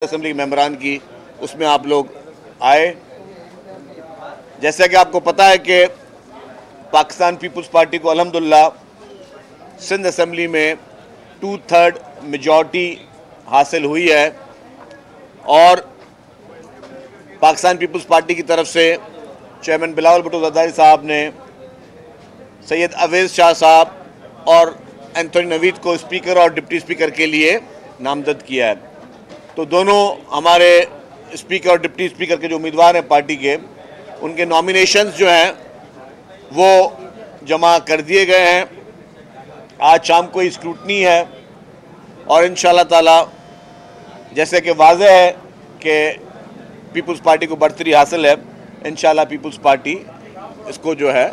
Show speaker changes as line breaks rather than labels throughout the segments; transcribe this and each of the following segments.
Assembly मेंबरान की, उसमें आप लोग आए। जैसा कि आपको पता है कि पाकिस्तान पीपल्स पार्टी को अल्हम्दुलिल्लाह सिंध असेंबली में 2/3 मेजॉरिटी हासिल हुई है और पाकिस्तान पीपल्स पार्टी की तरफ से चेयरमैन बिलावल भुट्टो जरदारी साहब ने सैयद अवेज़ शाह साहब और एंथोनी नवीद को स्पीकर और डिप्टी स्पीकर के लिए नामजद किया है। तो दोनों हमारे स्पीकर और डिप्टी स्पीकर के जो उम्मीदवार हैं पार्टी के, उनके नॉमिनेशंस जो हैं वो जमा कर दिए गए हैं। आज शाम को स्क्रूटनी है और इंशाल्लाह ताला जैसे कि वाज़ेह है कि पीपल्स पार्टी को बढ़तरी हासिल है, इंशाल्लाह पीपल्स पार्टी इसको जो है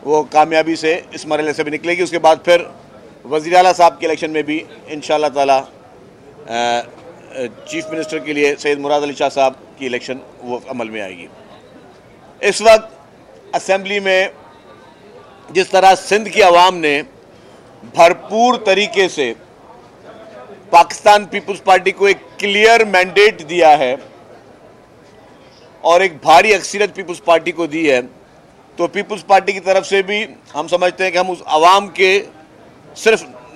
वो कामयाबी से इस मरहले से भी निकलेगी। उसके बाद फिर वज़ीर आला साहब के इलेक्शन में भी इंशाल्लाह ताला चीफ मिनिस्टर के लिए सैयद मुराद अली शाह साहब की इलेक्शन वो अमल में आएगी। इस वक्त असेंबली में जिस तरह सिंध की आवाम ने भरपूर तरीके से पाकिस्तान पीपल्स पार्टी को एक क्लियर मैंडेट दिया है और एक भारी अक्सरियत पीपल्स पार्टी को दी है, तो पीपल्स पार्टी की तरफ से भी हम समझते हैं कि हम उस आवाम के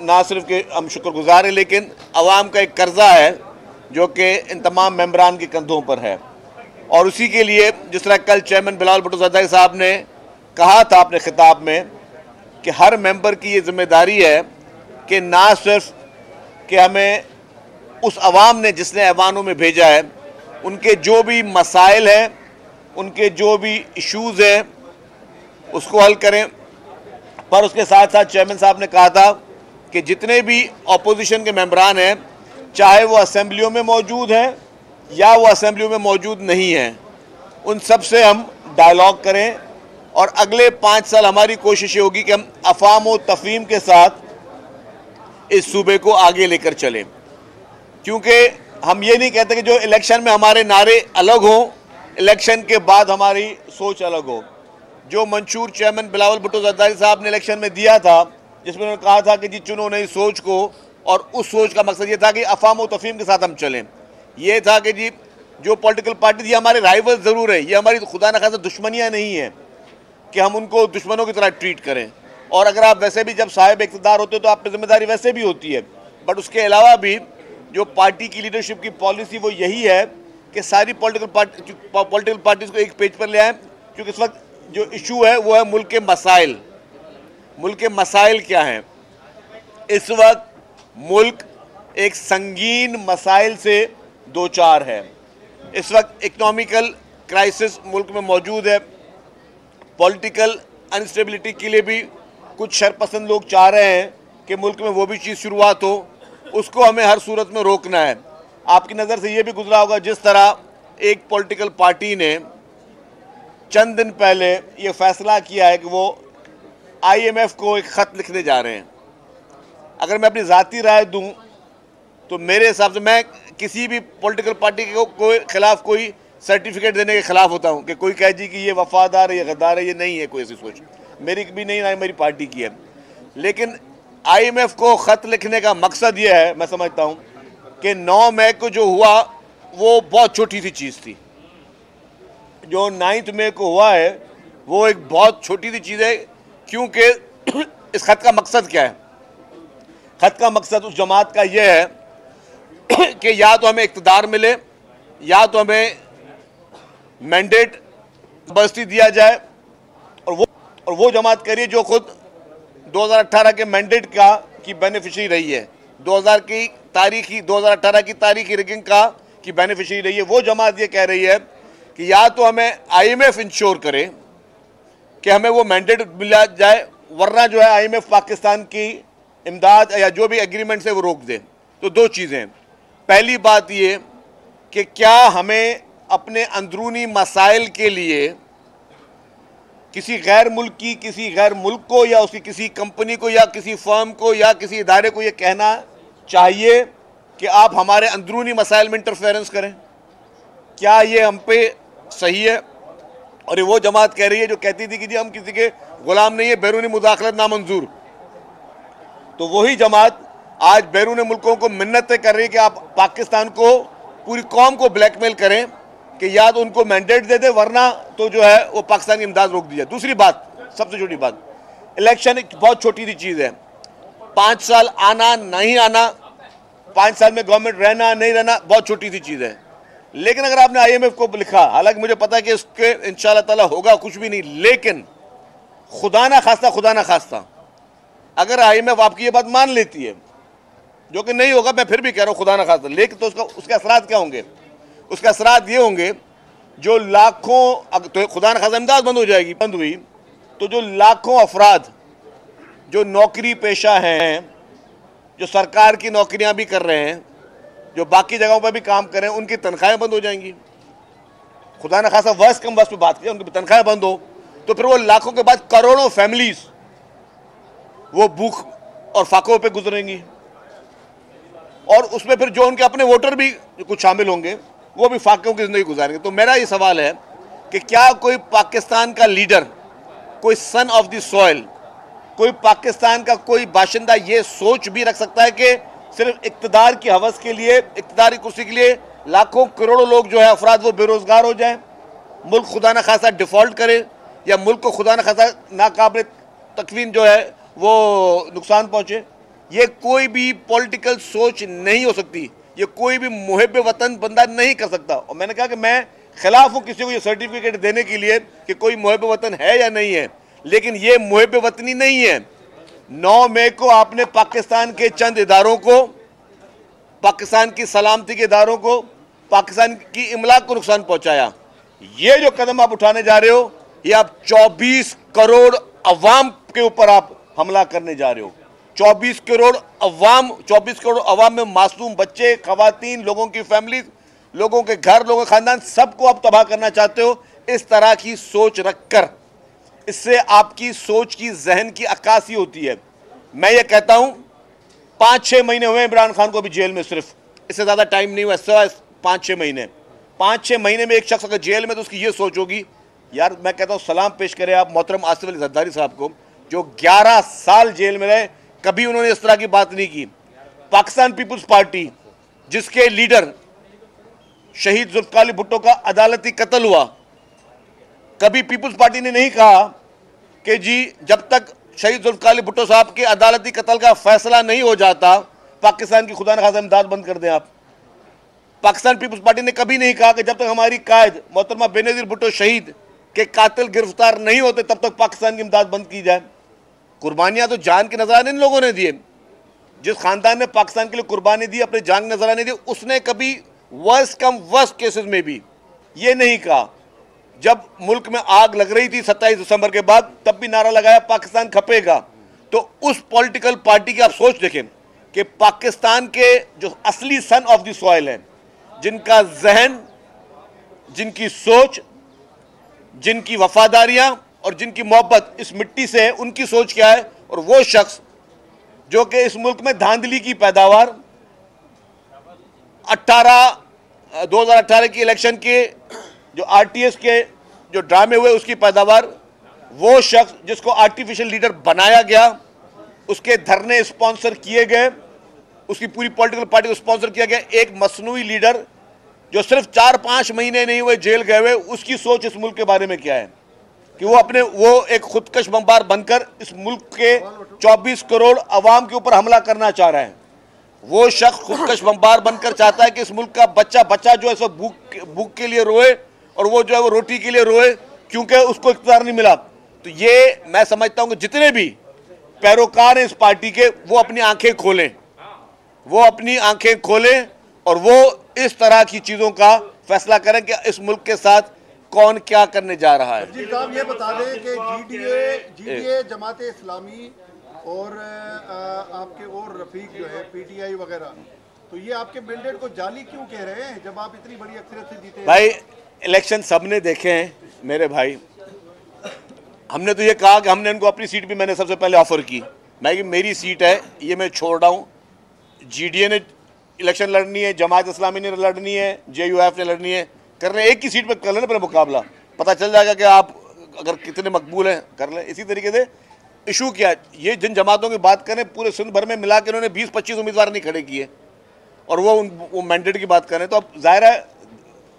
ना सिर्फ के हम शुक्रगुजार हैं, लेकिन आवाम का एक कर्जा है जो कि इन तमाम मेंबरान के कंधों पर है। और उसी के लिए जिस तरह कल चेयरमैन बिलावल भुट्टो जरदारी साहब ने कहा था अपने खिताब में कि हर मेंबर की ये जिम्मेदारी है कि ना सिर्फ कि हमें उस आवाम ने जिसने ऐवानों में भेजा है उनके जो भी मसाइल हैं, उनके जो भी इश्यूज़ हैं उसको हल करें, पर उसके साथ साथ चेयरमैन साहब ने कहा था कि जितने भी अपोजिशन के मेंबरान हैं, चाहे वो असेंबलियों में मौजूद हैं या वो असेंबलियों में मौजूद नहीं हैं, उन सब से हम डायलॉग करें और अगले 5 साल हमारी कोशिश ये होगी कि हम अफ़ाम व तफ़हीम के साथ इस सूबे को आगे लेकर चलें। क्योंकि हम ये नहीं कहते कि जो इलेक्शन में हमारे नारे अलग हों, इलेक्शन के बाद हमारी सोच अलग हो। जो मंशूर चेयरमैन बिलावल भुट्टो जरदारी साहब ने इलेक्शन में दिया था, जिसमें उन्होंने कहा था कि जी चुनो नई सोच को, और उस सोच का मकसद ये था कि अफ़ाम व तफ़हीम के साथ हम चलें। ये था कि जी जो पॉलिटिकल पार्टी ये हमारे राइवल ज़रूर है, ये हमारी खुदा न खासा दुश्मनियाँ नहीं हैं कि हम उनको दुश्मनों की तरह ट्रीट करें। और अगर आप वैसे भी जब साहिब इक़्तिदार होते हो तो आप पर जिम्मेदारी वैसे भी होती है, बट उसके अलावा भी जो पार्टी की लीडरशिप की पॉलिसी वो यही है कि सारी पॉलिटिकल पार्टीज़ को एक पेज पर ले आएँ। क्योंकि इस वक्त जो इशू है वो है मुल्क के मसाइल। मुल्क के मसाइल क्या हैं? इस वक्त मुल्क एक संगीन मसाइल से दो चार है। इस वक्त इकोनॉमिकल क्राइसिस मुल्क में मौजूद है। पॉलिटिकल अनस्टेबिलिटी के लिए भी कुछ शरपसंद लोग चाह रहे हैं कि मुल्क में वो भी चीज़ शुरुआत हो, उसको हमें हर सूरत में रोकना है। आपकी नज़र से ये भी गुजरा होगा जिस तरह एक पॉलिटिकल पार्टी ने चंद दिन पहले ये फैसला किया है कि वो IMF को एक ख़त लिखने जा रहे हैं। अगर मैं अपनी ज़ाती राय दूं तो मेरे हिसाब से मैं किसी भी पॉलिटिकल पार्टी को खिलाफ कोई सर्टिफिकेट देने के ख़िलाफ़ होता हूं कि कोई कहे जी कि ये वफादार है, ये गद्दार है, ये नहीं है। कोई ऐसी सोच मेरी भी नहीं, ना मेरी पार्टी की है। लेकिन IMF को ख़त लिखने का मकसद ये है, मैं समझता हूँ कि 9 मई को जो हुआ वो बहुत छोटी सी चीज़ थी। जो 9 मई को हुआ है वो एक बहुत छोटी सी चीज़ है। क्योंकि इस ख़त का मकसद क्या है? ख़त का मकसद उस जमात का ये है कि या तो हमें इक़्तिदार मिले या तो हमें मैंडेट ज़बरदस्ती दिया जाए, और वो जमात करिए जो खुद 2018 के मैंडेट की बेनिफिशरी रही है, 2018 की तारीखी रिगिंग की बेनिफिशरी रही है। वो जमात ये कह रही है कि या तो हमें IMF इंश्योर करे कि हमें वो मैंडेट मिला जाए, वरना जो है IMF पाकिस्तान की इमदाद या जो भी एग्रीमेंट्स है वो रोक दे। तो दो चीज़ें, पहली बात ये कि क्या हमें अपने अंदरूनी मसाइल के लिए किसी गैर मुल्क को या उसकी किसी कंपनी को या किसी फर्म को या किसी इदारे को ये कहना चाहिए कि आप हमारे अंदरूनी मसाइल में इंटरफेरेंस करें? क्या ये हम पे सही है? और ये वो जमात कह रही है जो कहती थी कि जी हम किसी के गुलाम नहीं है, बैरूनी मुदाखलत नामंजूर। तो वही जमात आज बैरून मुल्कों को मिन्नतें कर रही है कि आप पाकिस्तान को पूरी कौम को ब्लैकमेल करें कि या तो उनको मैंडेट दे दे, वरना तो जो है वो पाकिस्तान की इमदाद रोक दी जाए। दूसरी बात, सबसे छोटी बात, इलेक्शन एक बहुत छोटी सी चीज़ है। 5 साल आना नहीं आना, 5 साल में गवर्नमेंट रहना नहीं रहना, बहुत छोटी सी चीज़ है। लेकिन अगर आपने IMF को लिखा, हालांकि मुझे पता है कि इसके इंशाअल्लाह ताला होगा कुछ भी नहीं, लेकिन खुदा ना खास्ता अगर IMF आपकी ये बात मान लेती है, जो कि नहीं होगा, मैं फिर भी कह रहा हूँ खुदा ना खास्ता, लेकिन तो उसके असरात क्या होंगे? उसके असरात ये होंगे, जो लाखों, तो खुदा ना खास्ता इमदाद बंद हो जाएगी, बंद हुई तो जो लाखों अफराद जो नौकरी पेशा हैं, जो सरकार की नौकरियां भी कर रहे हैं, जो बाकी जगहों पर भी काम कर रहे हैं, उनकी तनख्वाहें बंद हो जाएंगी। खुदा न खासा वर्ष कम वर्ष पे बात करें, उनकी तनख्वाहें बंद हो तो फिर वो लाखों के बाद करोड़ों फैमिलीज वो भूख और फाकों पे गुजरेंगी, और उसमें फिर जो उनके अपने वोटर भी कुछ शामिल होंगे वो भी फाकों की जिंदगी गुजारेंगे। तो मेरा ये सवाल है कि क्या कोई पाकिस्तान का लीडर, कोई सन ऑफ द सॉइल, कोई पाकिस्तान का कोई बाशिंदा ये सोच भी रख सकता है कि सिर्फ इक्तदार की हवस के लिए, इक्तदार की कुर्सी के लिए लाखों करोड़ों लोग जो है अफराद वो बेरोजगार हो जाएं, मुल्क खुदा न खासा डिफॉल्ट करे, या मुल्क को खुदा न खासा नाकाबिल तकवीन जो है वो नुकसान पहुंचे? ये कोई भी पॉलिटिकल सोच नहीं हो सकती, ये कोई भी मुहिब वतन बंदा नहीं कर सकता। और मैंने कहा कि मैं खिलाफ हूँ किसी को ये सर्टिफिकेट देने के लिए कि कोई मुहिब वतन है या नहीं है, लेकिन ये मुहिब वतनी नहीं है। 9 मई को आपने पाकिस्तान के चंद इदारों को, पाकिस्तान की सलामती के इदारों को, पाकिस्तान की इमलाक को नुकसान पहुंचाया। ये जो कदम आप उठाने जा रहे हो, ये आप 24 करोड़ अवाम के ऊपर आप हमला करने जा रहे हो। 24 करोड़ अवाम में मासूम बच्चे, खवातीन, लोगों की फैमिली, लोगों के घर, लोगों के खानदान, सबको आप तबाह करना चाहते हो। इस तरह की सोच रखकर, इससे आपकी सोच की, जहन की अक्कासी होती है। मैं ये कहता हूं 5-6 महीने हुए इमरान खान को भी जेल में, सिर्फ, इससे ज़्यादा टाइम नहीं हुआ, सिर्फ 5-6 महीने। 5-6 महीने में एक शख्स अगर जेल में, तो उसकी ये सोच होगी, यार मैं कहता हूँ सलाम पेश करें आप मोहतरम आसिफ अली जरदारी साहब को, जो 11 साल जेल में रहे, कभी उन्होंने इस तरह की बात नहीं की। पाकिस्तान पीपुल्स पार्टी, जिसके लीडर शहीद जुल्फिकार अली भुट्टो का अदालती कत्ल हुआ, कभी पीपुल्स पार्टी ने नहीं कहा कि जी जब तक शहीद जुल्फिकार अली भुट्टो साहब के अदालती कत्ल का फैसला नहीं हो जाता, पाकिस्तान की खुदा न खासा इमदाद बंद कर दें आप। पाकिस्तान पीपुल्स पार्टी ने कभी नहीं कहा कि जब तक हमारी कायद मोहतरमा बेनज़ीर भुट्टो शहीद के कातिल गिरफ्तार नहीं होते, तब तक पाकिस्तान की इमदाद बंद की जाए। कुर्बानियां तो जान के नजराने इन लोगों ने दिए। जिस खानदान ने पाकिस्तान के लिए कुर्बानी दी, अपने जान के नजराने दिए, उसने कभी वर्स्ट कम वर्स्ट केसेस में भी ये नहीं कहा। जब मुल्क में आग लग रही थी 27 दिसंबर के बाद, तब भी नारा लगाया पाकिस्तान खपेगा। तो उस पॉलिटिकल पार्टी की आप सोच देखें कि पाकिस्तान के जो असली सन ऑफ द सॉइल हैं, जिनका जहन, जिनकी सोच, जिनकी वफादारियां और जिनकी मोहब्बत इस मिट्टी से है, उनकी सोच क्या है। और वो शख्स जो कि इस मुल्क में धांधली की पैदावार, 2018 की इलेक्शन के जो RTS के जो ड्रामे हुए उसकी पैदावार, वो शख्स जिसको आर्टिफिशियल लीडर बनाया गया, उसके धरने स्पॉन्सर किए गए, उसकी पूरी पॉलिटिकल पार्टी को स्पॉन्सर किया गया, एक मसनूई लीडर जो सिर्फ 4-5 महीने नहीं हुए जेल गए हुए, उसकी सोच इस मुल्क के बारे में क्या है कि वो एक खुदकश बमबार बनकर इस मुल्क के 24 करोड़ अवाम के ऊपर हमला करना चाह रहा है। वो शख्स खुदकश बमबार बनकर चाहता है कि इस मुल्क का बच्चा जो है सो भूख के लिए रोए, और वो जो है वो रोटी के लिए रोए, क्योंकि उसको इख्तियार नहीं मिला। तो ये मैं समझता हूं कि जितने भी पैरोकार हैं इस पार्टी के, वो अपनी आंखें खोलें, और वो इस तरह की चीजों का फैसला करें कि इस मुल्क के साथ कौन क्या करने जा रहा है।
जी साहब, ये बता दें कि GDA जमात इस्लामी और आपके और रफीक जो है PTI वगैरह, तो ये आपके मैंडेट को जाली क्यों कह रहे हैं जब आप इतनी बड़ी अक्सरियत से जीते हैं?
भाई इलेक्शन सबने देखे हैं मेरे भाई। हमने तो ये कहा कि हमने इनको अपनी सीट भी मैंने सबसे पहले ऑफर की, मैं कि मेरी सीट है, ये मैं छोड़ रहा हूँ। GDA ने इलेक्शन लड़नी है, जमात इस्लामी ने लड़नी है, JUF ने लड़नी है, कर रहे हैं, एक ही सीट पर कर लेना पहले मुकाबला, पता चल जाएगा कि आप अगर कितने मकबूल हैं, कर लें। इसी तरीके से इशू क्या, ये जिन जमातों की बात करें, पूरे सिंध भर में मिला के उन्होंने 20-25 उम्मीदवार नहीं खड़े किए। और वो मैंडेट की बात करें, तो अब जाहिर है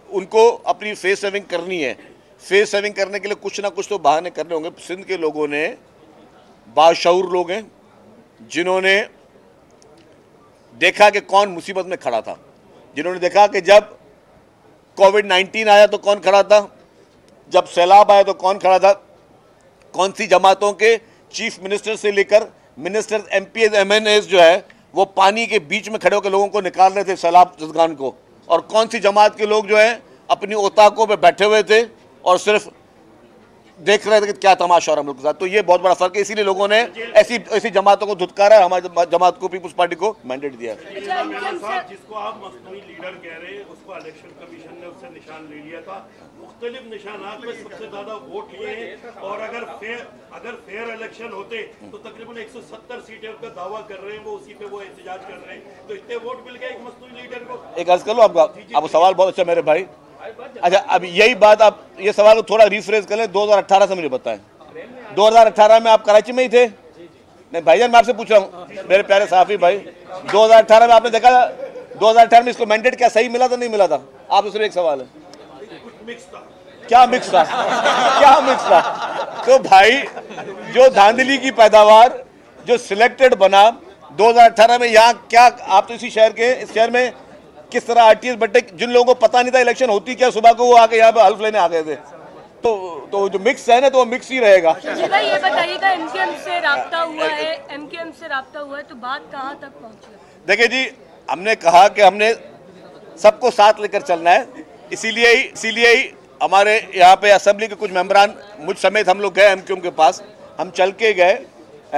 उनको अपनी फेस सेविंग करनी है। फेस सेविंग करने के लिए कुछ ना कुछ तो बहाने करने होंगे। सिंध के लोगों ने, बाशऊर लोग हैं जिन्होंने देखा कि कौन मुसीबत में खड़ा था, जिन्होंने देखा कि जब कोविड-19 आया तो कौन खड़ा था, जब सैलाब आया तो कौन खड़ा था, कौन सी जमातों के चीफ मिनिस्टर से लेकर मिनिस्टर, एमपीएस, एमएनएस जो है वो पानी के बीच में खड़े होकर लोगों को निकाल रहे थे सैलाब जदगान को, और कौन सी जमात के लोग जो है अपनी ओताकों पे बैठे हुए थे और सिर्फ देख रहे थे कि क्या तमाशा हो रहा है मुल्क के साथ। तो ये बहुत बड़ा फर्क है, इसीलिए लोगों ने ऐसी जमातों को धुतकारा, हमारी जमात को, पीपुल्स पार्टी को मैंडेट दिया।
जिसको आप मसनूई लीडर कह रहे हैं, उसको इलेक्शन कमीशन ने उससे निशान ले लिया था। मुख्तलिफ निशानात में सबसे ज्यादा वोट लिए हैं, और अगर फेयर इलेक्शन होते तो तकरीबन 170 सीटें उनका दावा कर रहे हैं, वो उसी पे वो एहतजाज कर रहे हैं। तो इतने वोट मिल गए एक मसनूई लीडर को।
एक अर्ज कर लो आपका सवाल बहुत अच्छा मेरे भाई। अच्छा, अब यही बात, आप ये सवाल को थोड़ा रिफ्रेश कर लें। 2018 से मुझे बताएं, 2018 में आप कराची में ही थे? नहीं भाईजान, मैं आपसे पूछ रहा हूँ मेरे प्यारे साफी भाई, 2018 में आपने देखा 2018 में इसको मैंडेट क्या सही मिला था, नहीं मिला था? आपसे सिर्फ एक सवाल है, क्या मिक्स था? क्या मिक्स था? तो भाई जो धांधली की पैदावार, जो सिलेक्टेड बना 2018 में, यहाँ क्या आप तो इसी शहर के, इस शहर में किस तरह आरटीएस बट्टे, जिन लोगों को पता नहीं था इलेक्शन होती क्या, सुबह को वो आके यहाँ पे हल्फ लेने आ गए थे। तो जो मिक्स है ना, तो वो मिक्स ही रहेगा।
ये बताइएगा, एमकेएम से राब्ता हुआ है, एमकेएम से राब्ता हुआ है, तो बात कहाँ तक पहुँची?
देखिए जी, हमने कहा कि हमने सबको साथ लेकर चलना है, इसीलिए ही हमारे यहाँ पे असेंबली के कुछ मेंबरान, मुझ समेत, हम लोग गए एमक्यूएम के पास। हम चल के गए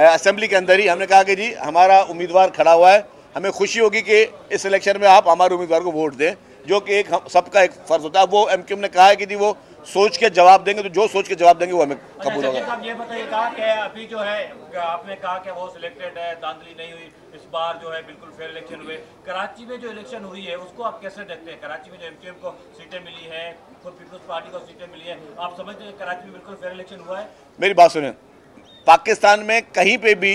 असेंबली के अंदर ही, हमने कहा कि जी हमारा उम्मीदवार खड़ा हुआ है, हमें खुशी होगी कि इस इलेक्शन में आप हमारे उम्मीदवार को वोट दें, जो कि एक सबका एक फर्ज होता है। वो एमक्यूएम ने कहा है कि जी वो सोच के जवाब देंगे, तो जो सोच के जवाब देंगे वो हमें कबूल होगा।
आप ये बताइएगा कि अभी जो है आपने कहा कि वो सिलेक्टेड है, धांधली नहीं हुई, इस बार जो है बिल्कुल फेयर इलेक्शन हुए। कराची में जो इलेक्शन हुई है उसको आप कैसे देखते हैं? कराची में जो एमक्यूएम को सीटें मिली है, खुद पीपुल्स पार्टी को सीटें मिली है, आप समझते हैं कराची में बिल्कुल फेयर इलेक्शन हुआ है?
मेरी बात सुने, पाकिस्तान में कहीं पे भी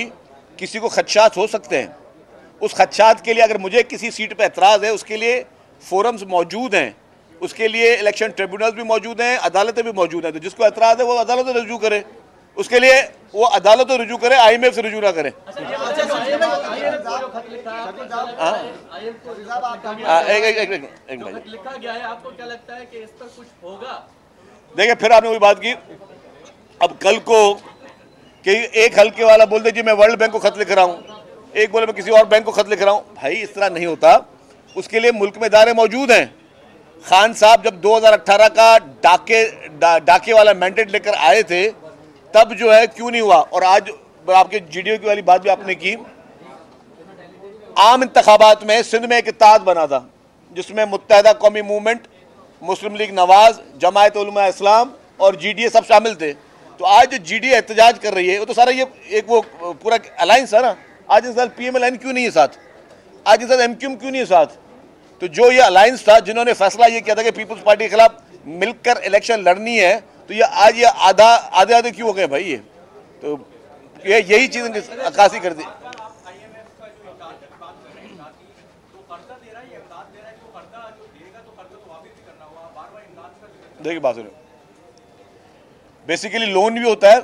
किसी को खदशात हो सकते हैं। उस खदशात के लिए अगर मुझे किसी सीट पे एतराज़ है, उसके लिए फोरम्स मौजूद हैं, उसके लिए इलेक्शन ट्रिब्यूनल्स भी मौजूद हैं, अदालतें भी मौजूद हैं। तो जिसको एतराज़ है वो अदालत में रुजू करे, उसके लिए वो अदालत में रुजू करे, IMF से रुजू ना करे।
लिखा गया है, आपको क्या लगता है कि इस पर कुछ होगा?
देखिए, फिर आपने वही बात की। अब कल को कि एक हल्के वाला बोल दे जी मैं वर्ल्ड बैंक को खत लिख रहा हूँ, एक बोले मैं किसी और बैंक को खत लिख रहा हूँ। भाई इस तरह नहीं होता, उसके लिए मुल्क में इदारे मौजूद हैं। खान साहब जब 2018 का डाके वाला मैंडेट लेकर आए थे, तब जो है क्यों नहीं हुआ? और आज आपके GDO की वाली बात भी आपने की, आम इंतखाबात में सिंध में एक इत्तेहाद बना था जिसमें मुत्तहिदा कौमी मूवमेंट, मुस्लिम लीग नवाज, जमायत उलमा इस्लाम और GDA सब शामिल थे। तो आज जो GDA एहतजाज कर रही है, वो तो सारा ये एक वो पूरा अलायंस है ना। आज इस साल PMLN क्यों नहीं है साथ? आज इस साल MQM क्यों नहीं है साथ? तो जो ये अलायंस था, जिन्होंने फैसला ये किया था कि पीपुल्स पार्टी के खिलाफ मिलकर इलेक्शन लड़नी है, तो ये आज ये आधे क्यों हो गए भाई? ये तो यही चीज़ अक्कासी कर दी। देखिए बात सुनो, बेसिकली लोन भी होता है।